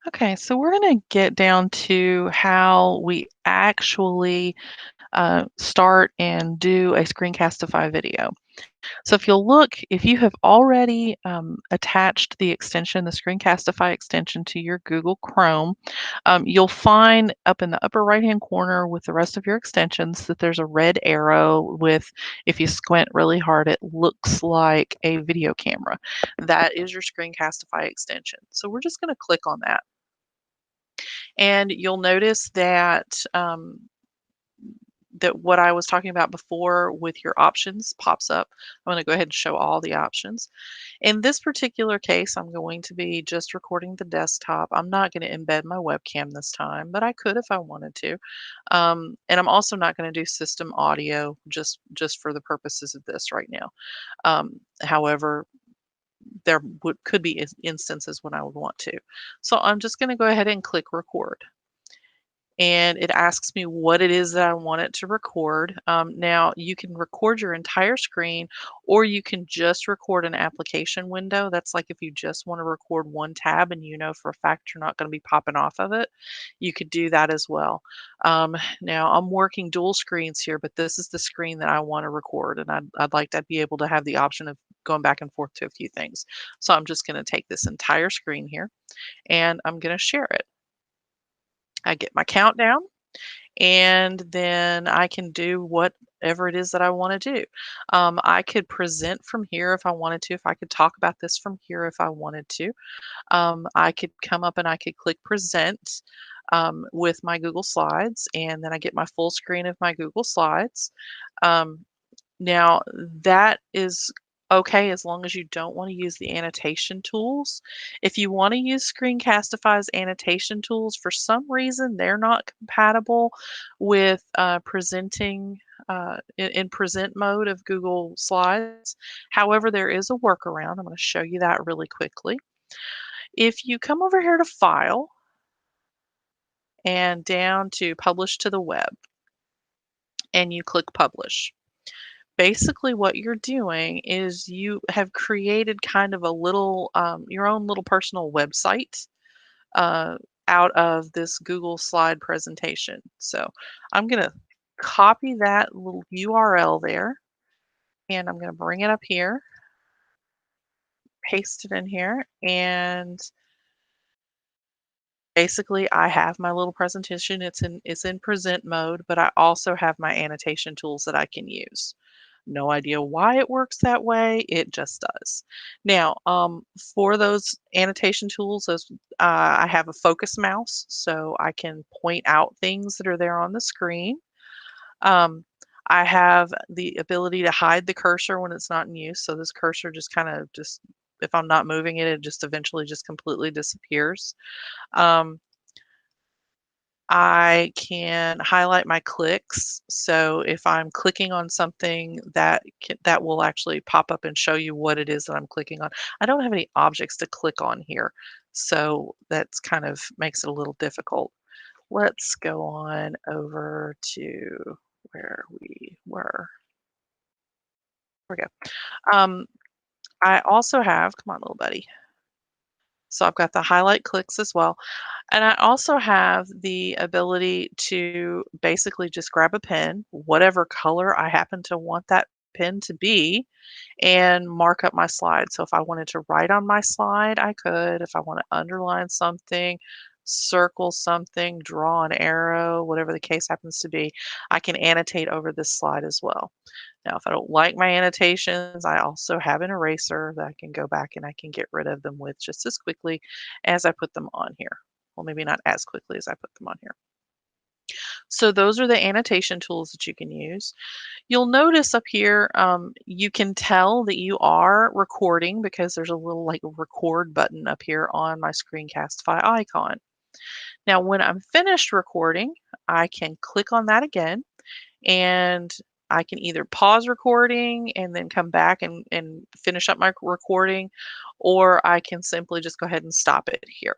Okay, so we're going to get down to how we actually start and do a Screencastify video. So if you'll look, if you have already attached the extension, the Screencastify extension to your Google Chrome, you'll find up in the upper right-hand corner with the rest of your extensions that there's a red arrow with, if you squint really hard, it looks like a video camera. That is your Screencastify extension. So we're just going to click on that. And you'll notice that what I was talking about before with your options pops up. I'm going to go ahead and show all the options. In this particular case, I'm going to be just recording the desktop. I'm not going to embed my webcam this time, but I could if I wanted to. And I'm also not going to do system audio just for the purposes of this right now. However, there could be instances when I would want to. So I'm just going to go ahead and click record, and it asks me what it is that I want it to record. Now, you can record your entire screen, or you can just record an application window. That's like if you just want to record one tab and you know for a fact you're not going to be popping off of it, you could do that as well. Now, I'm working dual screens here, but this is the screen that I want to record, and I'd like to be able to have the option of going back and forth to a few things. So I'm just going to take this entire screen here, and I'm going to share it. I get my countdown, and then I can do whatever it is that I want to do. I could present from here if I wanted to, if I could talk about this from here if I wanted to. I could come up and I could click present with my Google Slides, and then I get my full screen of my Google Slides. Um, Now, that is okay as long as you don't want to use the annotation tools. If you want to use Screencastify's annotation tools, for some reason they're not compatible with presenting in present mode of Google Slides. However, there is a workaround. I'm going to show you that really quickly. If you come over here to File and down to Publish to the Web, and you click Publish. Basically what you're doing is you have created kind of a little your own little personal website uh, out of this Google slide presentation. So I'm going to copy that little URL there, and I'm going to bring it up here, paste it in here, and basically I have my little presentation. It's in present mode, but I also have my annotation tools that I can use. No idea why it works that way. It just does. Now, for those annotation tools, I have a focus mouse, so I can point out things that are there on the screen. Um, I have the ability to hide the cursor when it's not in use. So this cursor just kind of just, if I'm not moving it, it just eventually just completely disappears. Um, I can highlight my clicks. So if I'm clicking on something that will actually pop up and show you what it is that I'm clicking on. I don't have any objects to click on here. So that's kind of makes it a little difficult. Let's go on over to where we were. There we go. I also have, come on, little buddy. So I've got the highlight clicks as well. And I also have the ability to basically just grab a pen, whatever color I happen to want that pen to be, and mark up my slide. So if I wanted to write on my slide, I could. If I want to underline something, circle something, draw an arrow, whatever the case happens to be, I can annotate over this slide as well. Now, if I don't like my annotations, I also have an eraser that I can go back and I can get rid of them with just as quickly as I put them on here. Well, maybe not as quickly as I put them on here. So those are the annotation tools that you can use. You'll notice up here, you can tell that you are recording because there's a little like record button up here on my Screencastify icon. Now, when I'm finished recording, I can click on that again, and I can either pause recording and then come back and finish up my recording, or I can simply just go ahead and stop it here.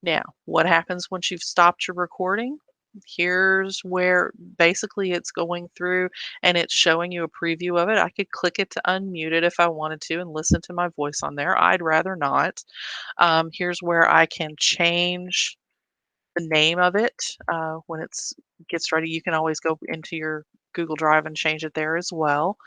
Now, what happens once you've stopped your recording? Here's where basically it's going through and it's showing you a preview of it. I could click it to unmute it if I wanted to and listen to my voice on there. I'd rather not. Here's where I can change the name of it when it's gets ready. You can always go into your Google Drive and change it there as well.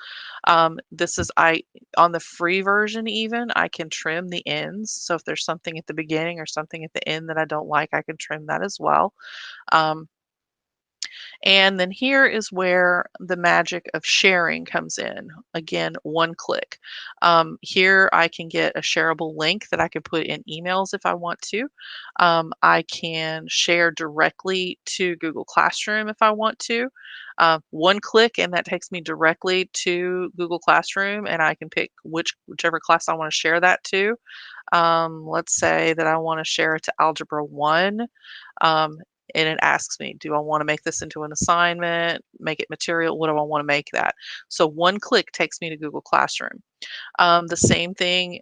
This is I on the free version even, I can trim the ends. So if there's something at the beginning or something at the end that I don't like, I can trim that as well. Um, and then here is where the magic of sharing comes in. Again, one click. Here I can get a shareable link that I can put in emails if I want to. I can share directly to Google Classroom if I want to. One click, and that takes me directly to Google Classroom, and I can pick whichever class I want to share that to. Let's say that I want to share it to Algebra 1. Um, and it asks me, do I want to make this into an assignment, make it material? What do I want to make that? So one click takes me to Google Classroom. The same thing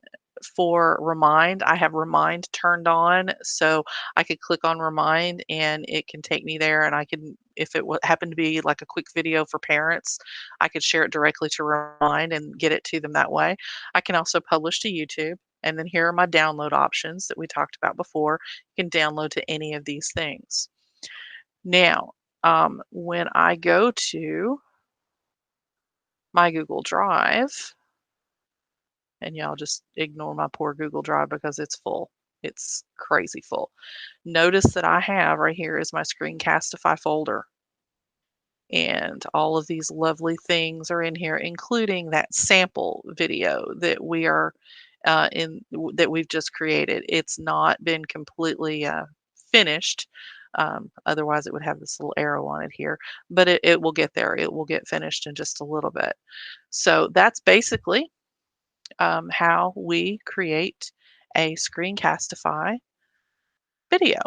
for Remind. I have Remind turned on, so I could click on Remind and it can take me there. And I can, if it happened to be like a quick video for parents, I could share it directly to Remind and get it to them that way. I can also publish to YouTube. And then here are my download options that we talked about before. You can download to any of these things. Now, when I go to my Google Drive, and y'all just ignore my poor Google Drive because it's full. It's crazy full. Notice that I have right here is my Screencastify folder. And all of these lovely things are in here, including that sample video that we are that we've just created. It's not been completely finished. Otherwise, it would have this little arrow on it here, but it will get there. It will get finished in just a little bit. So that's basically how we create a Screencastify video.